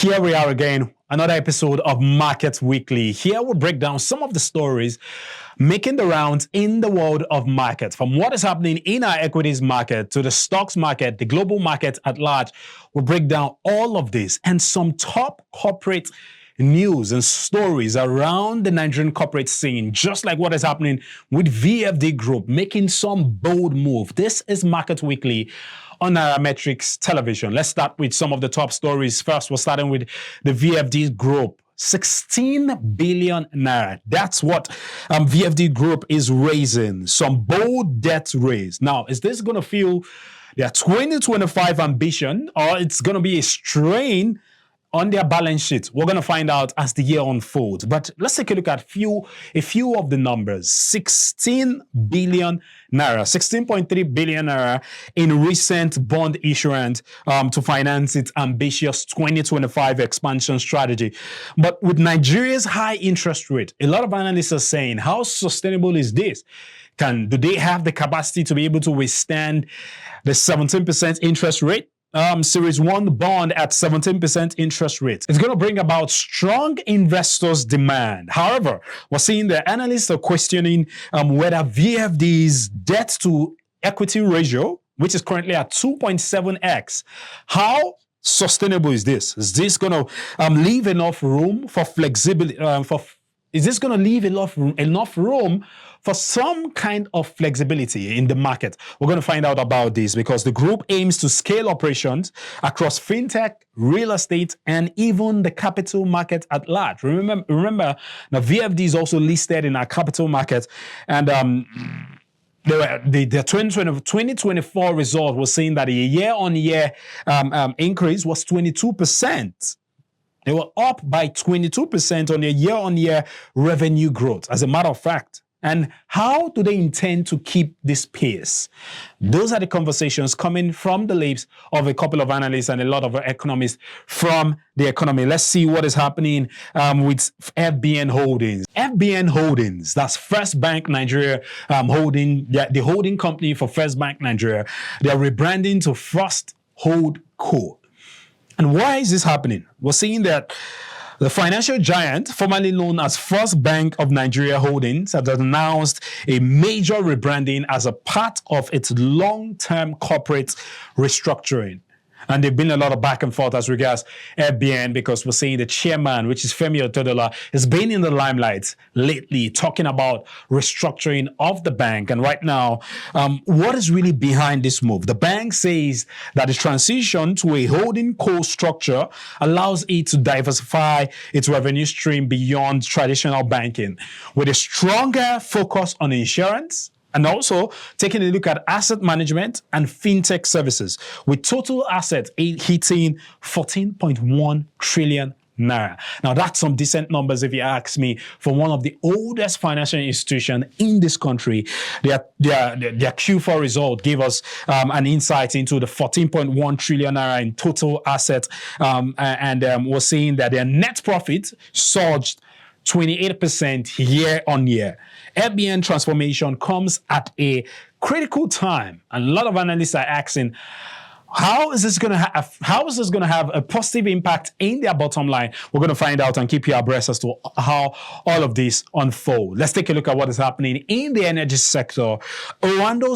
Here we are again, another episode of Market Weekly. Here we'll break down some of the stories making the rounds in the world of markets. From what is happening in our equities market to the stocks market, the global market at large. We'll break down all of this and some top corporate news and stories around the Nigerian corporate scene, just like what is happening with VFD Group, making some bold move. This is Market Weekly on Nairametrics Television. Let's start with some of the top stories. First, we're starting with the VFD Group. 16 billion naira. That's what VFD Group is raising. Some bold debt raise. Now, is this going to fuel their 2025 ambition, or it's going to be a strain on their balance sheet? We're going to find out as the year unfolds. But let's take a look at a few of the numbers. 16 billion naira, 16.3 billion naira in recent bond issuance to finance its ambitious 2025 expansion strategy. But with Nigeria's high interest rate, a lot of analysts are saying, how sustainable is this? Do they have the capacity to be able to withstand the 17% interest rate? Series 1 bond at 17% interest rate. It's going to bring about strong investors' demand. However, we're seeing the analysts are questioning whether VFD's debt to equity ratio, which is currently at 2.7x, how sustainable is this? Is this going to leave enough room for flexibility? Is this going to leave enough room for some kind of flexibility in the market? We're going to find out about this because the group aims to scale operations across fintech, real estate, and even the capital market at large. Remember, now VFD is also listed in our capital market, and the 2024 result was saying that a year-on-year increase was 22%. They were up by 22% on a year-on-year revenue growth, as a matter of fact. And how do they intend to keep this pace? Those are the conversations coming from the lips of a couple of analysts and a lot of economists from the economy. Let's see what is happening with FBN Holdings. FBN Holdings, that's First Bank Nigeria holding, the holding company for First Bank Nigeria. They're rebranding to First HoldCo. And why is this happening? We're seeing that the financial giant, formerly known as First Bank of Nigeria Holdings, has announced a major rebranding as a part of its long-term corporate restructuring. And there's been a lot of back and forth as regards FBN because we're seeing the chairman, which is Femi Otedola, has been in the limelight lately talking about restructuring of the bank. And right now, what is really behind this move? The bank says that the transition to a holding co structure allows it to diversify its revenue stream beyond traditional banking with a stronger focus on insurance, and also taking a look at asset management and fintech services, with total assets hitting 14.1 trillion naira. Now, that's some decent numbers, if you ask me, for one of the oldest financial institutions in this country. Their Q4 result gave us an insight into the 14.1 trillion naira in total assets, and we're seeing that their net profit surged 28% year on year. FBN transformation comes at a critical time, and a lot of analysts are asking, how is this going to have a positive impact in their bottom line? We're going to find out and keep you abreast as to how all of this unfolds. Let's take a look at what is happening in the energy sector. Oando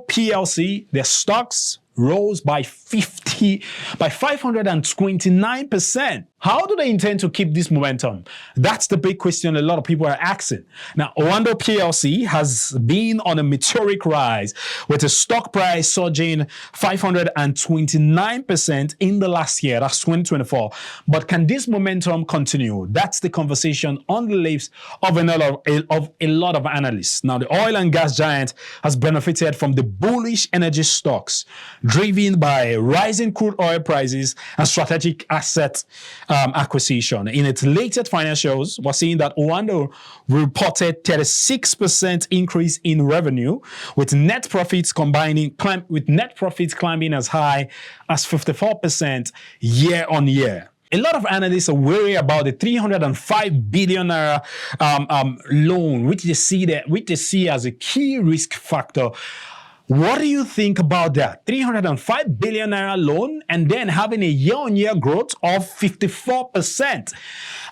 Plc, their stocks rose by 529%. How do they intend to keep this momentum? That's the big question a lot of people are asking. Now, Oando Plc has been on a meteoric rise with the stock price surging 529% in the last year, that's 2024. But can this momentum continue? That's the conversation on the lips of a lot of analysts. Now, the oil and gas giant has benefited from the bullish energy stocks driven by rising crude oil prices and strategic asset acquisition. In its latest financials, we're seeing that Oando reported 36% increase in revenue, with net profits climbing as high as 54% year on year. A lot of analysts are worried about the 305 billion naira loan, which they see as a key risk factor What do you think about that? 305 billion naira loan and then having a year-on-year growth of 54%.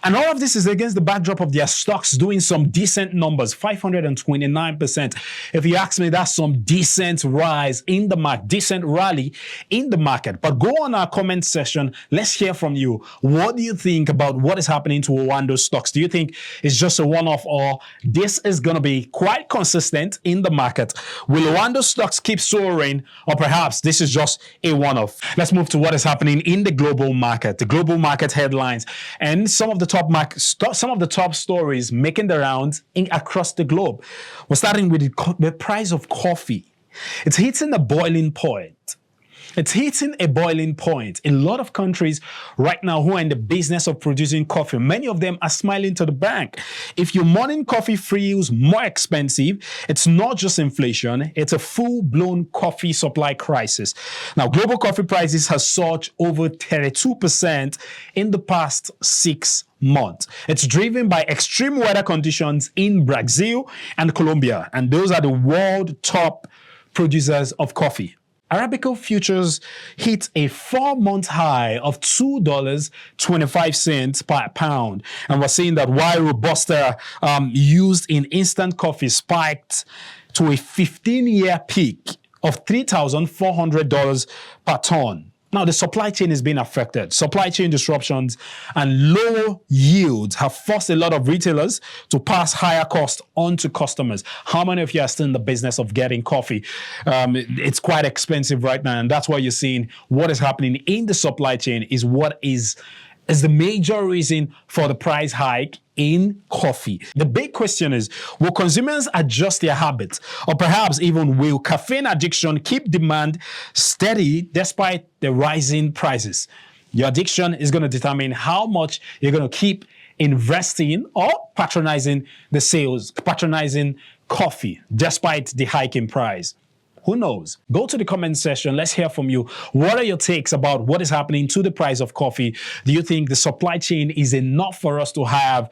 And all of this is against the backdrop of their stocks doing some decent numbers, 529%. If you ask me, that's some decent rise in the market, decent rally in the market. But go on our comment section. Let's hear from you. What do you think about what is happening to Oando stocks? Do you think it's just a one-off, or this is going to be quite consistent in the market? Will Oando stocks keep soaring, or perhaps this is just a one-off? Let's move to what is happening in the global market, the global market headlines, and some of the top stories making the rounds across the globe. We're starting with the price of coffee. It's hitting a boiling point. It's hitting a boiling point. In a lot of countries right now who are in the business of producing coffee, many of them are smiling to the bank. If your morning coffee feels more expensive, it's not just inflation, it's a full-blown coffee supply crisis. Now, global coffee prices have surged over 32% in the past 6 months. It's driven by extreme weather conditions in Brazil and Colombia, and those are the world top producers of coffee. Arabica futures hit a 4-month high of $2.25 per pound. And we're seeing that while Robusta used in instant coffee spiked to a 15-year peak of $3,400 per ton. Now, the supply chain is being affected. Supply chain disruptions and low yields have forced a lot of retailers to pass higher costs on to customers. How many of you are still in the business of getting coffee? It's quite expensive right now, and that's why you're seeing what is happening in the supply chain is what is the major reason for the price hike in coffee. The big question is, will consumers adjust their habits? Or perhaps even will caffeine addiction keep demand steady despite the rising prices? Your addiction is going to determine how much you're going to keep investing or patronizing the sales, patronizing coffee despite the hike in price. Who knows? Go to the comment section. Let's hear from you. What are your takes about what is happening to the price of coffee? Do you think the supply chain is enough for us to have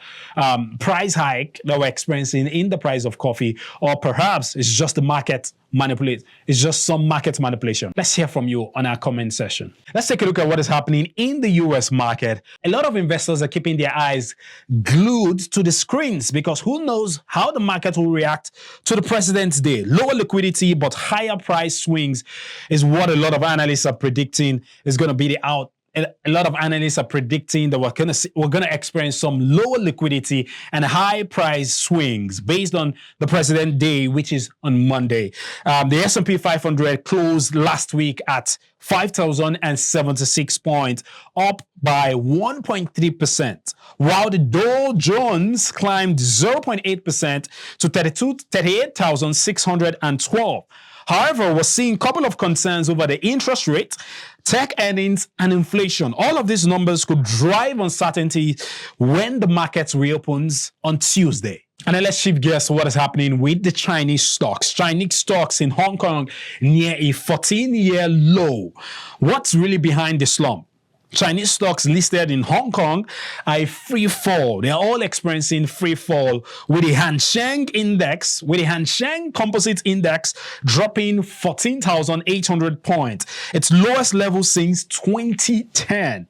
price hike that we're experiencing in the price of coffee? Or perhaps it's just the market manipulate. It's just some market manipulation. Let's hear from you on our comment section. Let's take a look at what is happening in the US market. A lot of investors are keeping their eyes glued to the screens because who knows how the market will react to the President's Day. Lower liquidity but higher price swings is what a lot of analysts are predicting is going to be the out. A lot of analysts are predicting that we're going to experience some lower liquidity and high price swings based on the President Day, which is on Monday. The S&P 500 closed last week at 5,076 points, up by 1.3%, while the Dow Jones climbed 0.8% to 38,612. However, we're seeing a couple of concerns over the interest rate, tech earnings, and inflation. All of these numbers could drive uncertainty when the market reopens on Tuesday. And then let's shift gears to what is happening with the Chinese stocks. Chinese stocks in Hong Kong near a 14-year low. What's really behind the slump? Chinese stocks listed in Hong Kong are a free fall. They are all experiencing free fall with the Hang Seng Index, with the Hang Seng Composite Index dropping 14,800 points. Its lowest level since 2010.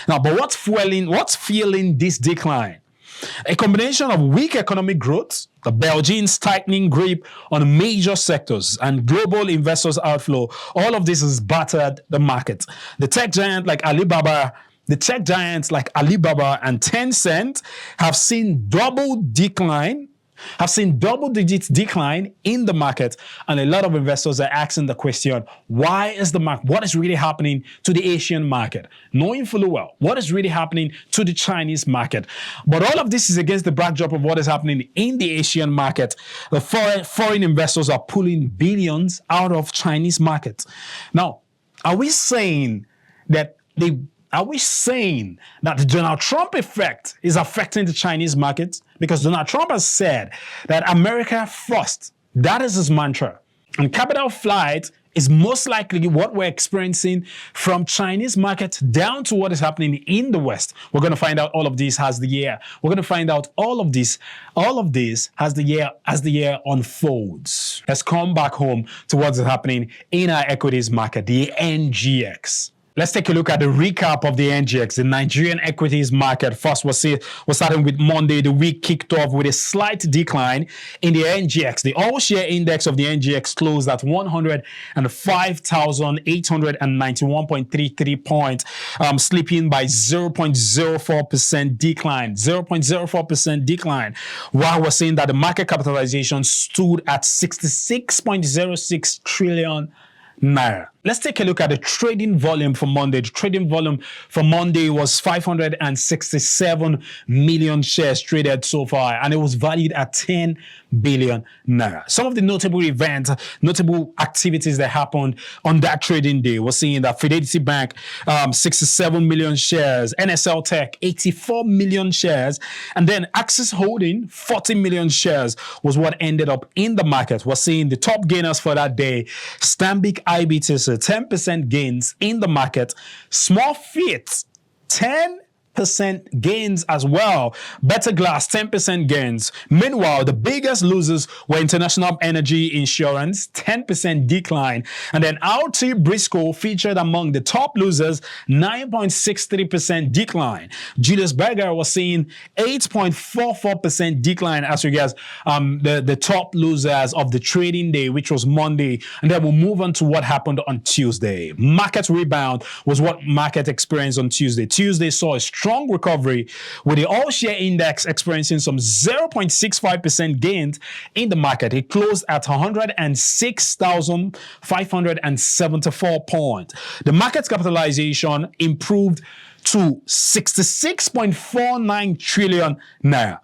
Now, but what's fueling this decline? A combination of weak economic growth, the Beijing's tightening grip on major sectors, and global investors' outflow. All of this has battered the market. The tech giants like Alibaba and Tencent have seen double-digit decline in the market, and a lot of investors are asking the question, why is the market, what is really happening to the Asian market? Knowing fully well what is really happening to the Chinese market. But all of this is against the backdrop of what is happening in the Asian market. The foreign investors are pulling billions out of Chinese markets. Now, are we saying that the Donald Trump effect is affecting the Chinese markets? Because Donald Trump has said that America first. That is his mantra. And capital flight is most likely what we're experiencing from Chinese market down to what is happening in the West. We're going to find out all of this as the year. We're going to find out all of this as the year unfolds. Let's come back home to what's happening in our equities market, the NGX. Let's take a look at the recap of the NGX, the Nigerian equities market. First, we're starting with Monday. The week kicked off with a slight decline in the NGX. The all-share index of the NGX closed at 105,891.33 points, slipping by 0.04% decline. 0.04% decline. While we're seeing that the market capitalization stood at 66.06 trillion naira. Let's take a look at the trading volume for Monday. The trading volume for Monday was 567 million shares traded so far, and it was valued at 10 billion naira. Some of the notable events, notable activities that happened on that trading day, we're seeing that Fidelity Bank, 67 million shares, NSL Tech, 84 million shares, and then Axis Holding, 40 million shares was what ended up in the market. We're seeing the top gainers for that day, Stanbic IBTC, 10% gains in the market. Small Fit, 10% gains as well. Better Glass, 10% gains. Meanwhile, the biggest losers were International Energy Insurance, 10% decline. And then RT Briscoe featured among the top losers, 9.63% decline. Julius Berger was seeing 8.44% decline as regards the top losers of the trading day, which was Monday. And then we'll move on to what happened on Tuesday. Market rebound was what market experienced on Tuesday. Tuesday saw a strong recovery with the all-share index experiencing some 0.65% gains in the market. It closed at 106,574 points. The market capitalization improved to 66.49 trillion naira.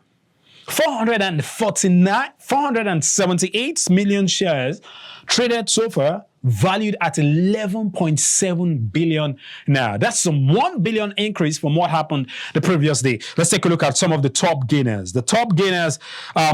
478 million shares traded so far, valued at 11.7 billion naira. That's some 1 billion increase from what happened the previous day. Let's take a look at some of the top gainers. The top gainers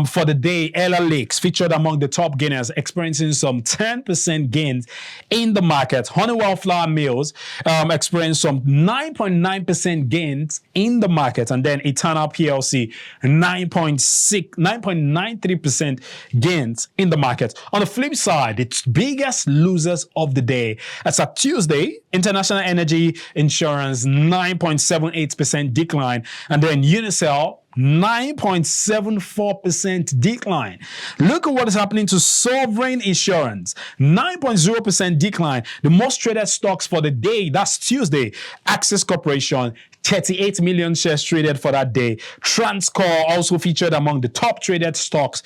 for the day, Ella Lakes featured among the top gainers, experiencing some 10% gains in the market. Honeywell Flour Mills experienced some 9.9% gains in the market. And then Eternal PLC, 9.93% gains in the market. On the flip side, its biggest losers of the day. As of Tuesday, International Energy Insurance, 9.78% decline. And then Unicel, 9.74% decline. Look at what is happening to Sovereign Insurance, 9.0% decline. The most traded stocks for the day, that's Tuesday. Access Corporation, 38 million shares traded for that day. Transcorp also featured among the top traded stocks.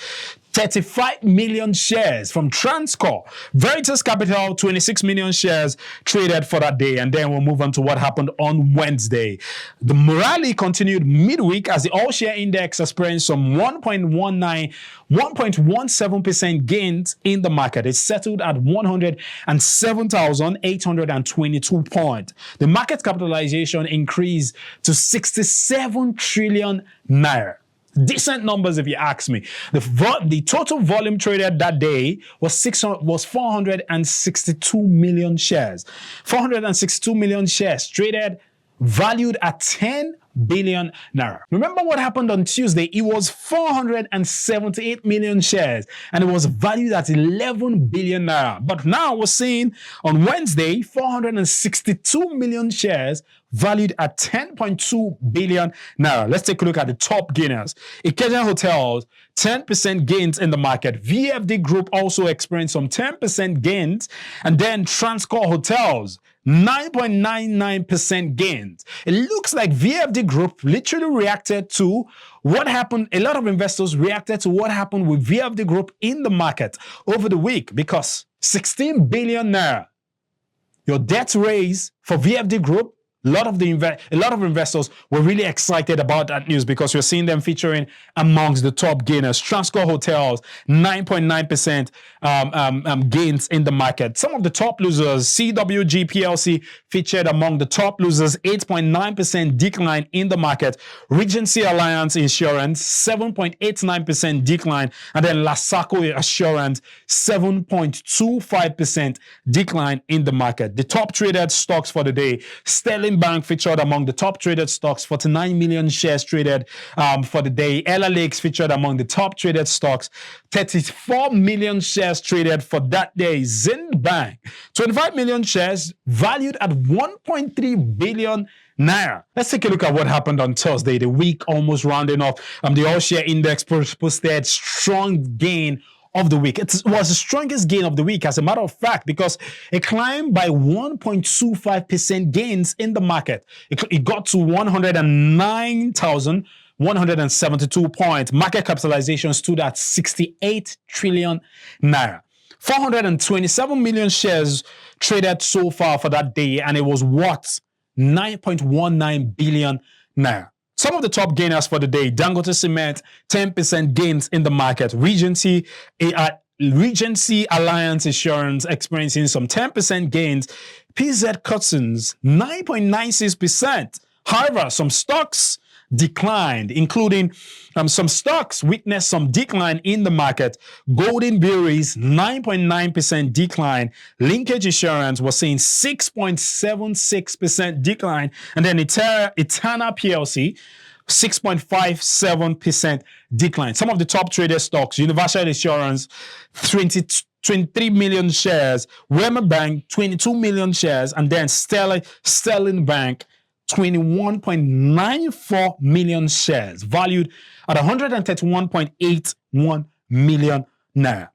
35 million shares from Transcorp. Veritas Capital, 26 million shares traded for that day. And then we'll move on to what happened on Wednesday. The rally continued midweek as the all-share index experienced some 1.17% gains in the market. It settled at 107,822 points. The market capitalization increased to 67 trillion naira. Decent numbers, if you ask me. The total volume traded that day was 462 million shares. 462 million shares traded, valued at 10 billion naira. Remember what happened on Tuesday? It was 478 million shares and it was valued at 11 billion naira. But now we're seeing on Wednesday, 462 million shares valued at 10.2 billion naira. Let's take a look at the top gainers. Ikeja Hotels, 10% gains in the market. VFD Group also experienced some 10% gains. And then Transcorp Hotels, 9.99% gains. It looks like VFD Group literally reacted to what happened. A lot of investors reacted to what happened with VFD Group in the market over the week because 16 billion naira, your debt raise for VFD Group A lot of investors were really excited about that news because you're seeing them featuring amongst the top gainers. Transcorp Hotels, 9.9% gains in the market. Some of the top losers, CWG PLC featured among the top losers, 8.9% decline in the market. Regency Alliance Insurance, 7.89% decline. And then Lasaco Assurance, 7.25% decline in the market. The top traded stocks for the day, Sterling Bank featured among the top traded stocks, 49 million shares traded for the day. Ella Lakes featured among the top traded stocks, 34 million shares traded for that day. Zind Bank, 25 million shares valued at 1.3 billion naira. Let's take a look at what happened on Thursday, the week almost rounding off. The all-share index posted strong gain of the week. It was the strongest gain of the week, as a matter of fact, because it climbed by 1.25% gains in the market. It got to 109,172 points. Market capitalization stood at 68 trillion naira. 427 million shares traded so far for that day, and it was worth 9.19 billion naira. Some of the top gainers for the day: Dangote Cement, 10% gains in the market. Regency Alliance Insurance experiencing some 10% gains. PZ Cutsons, 9.96%. However, some stocks declined, including some stocks witnessed some decline in the market. Golden Berries, 9.9% decline. Linkage Insurance was seeing 6.76% decline. And then Etana PLC, 6.57% decline. Some of the top traded stocks: Universal Insurance, 23 million shares. Wema Bank, 22 million shares. And then Sterling Bank, 21.94 million shares, valued at 131.81 million naira.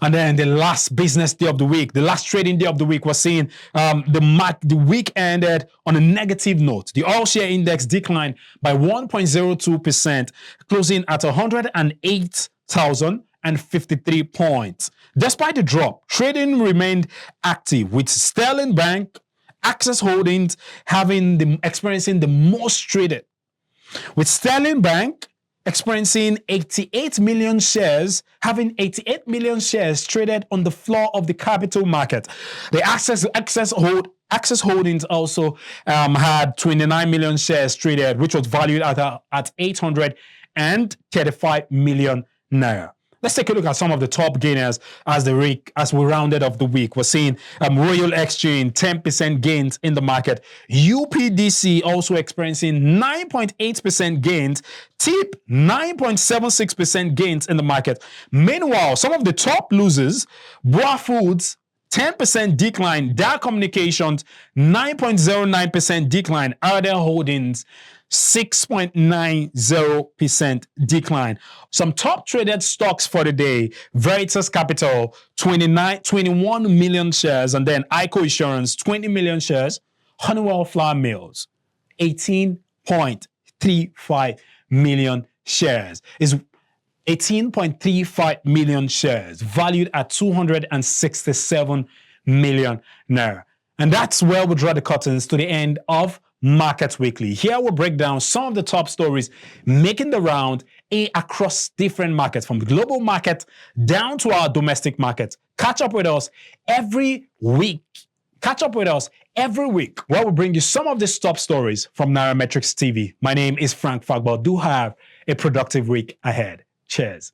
And then the last business day of the week, the last trading day of the week, was seeing the week ended on a negative note. The all-share index declined by 1.02%, closing at 108,053 points. Despite the drop, trading remained active, with Sterling Bank, Access Holdings experiencing the most traded, with Sterling Bank experiencing 88 million shares, having 88 million shares traded on the floor of the capital market. The Access Holdings also had 29 million shares traded, which was valued at 835 million naira. Let's take a look at some of the top gainers as we rounded off the week. We're seeing Royal Exchange, 10% gains in the market. UPDC also experiencing 9.8% gains. TIP, 9.76% gains in the market. Meanwhile, some of the top losers: Boa Foods, 10% decline. Dar Communications, 9.09% decline. Ardell Holdings, 6.90% decline. Some top traded stocks for the day: Veritas Capital, 21 million shares, and then ICO Insurance, 20 million shares. Honeywell Flour Mills, 18.35 million shares. Is 18.35 million shares, valued at 267 million naira. And that's where we draw the curtains to the end of Markets Weekly. Here we'll break down some of the top stories making the round across different markets, from the global market down to our domestic market. Catch up with us every week. Where we bring you some of the top stories from Nairametrics TV. My name is Frank Fagbal. Do have a productive week ahead. Cheers.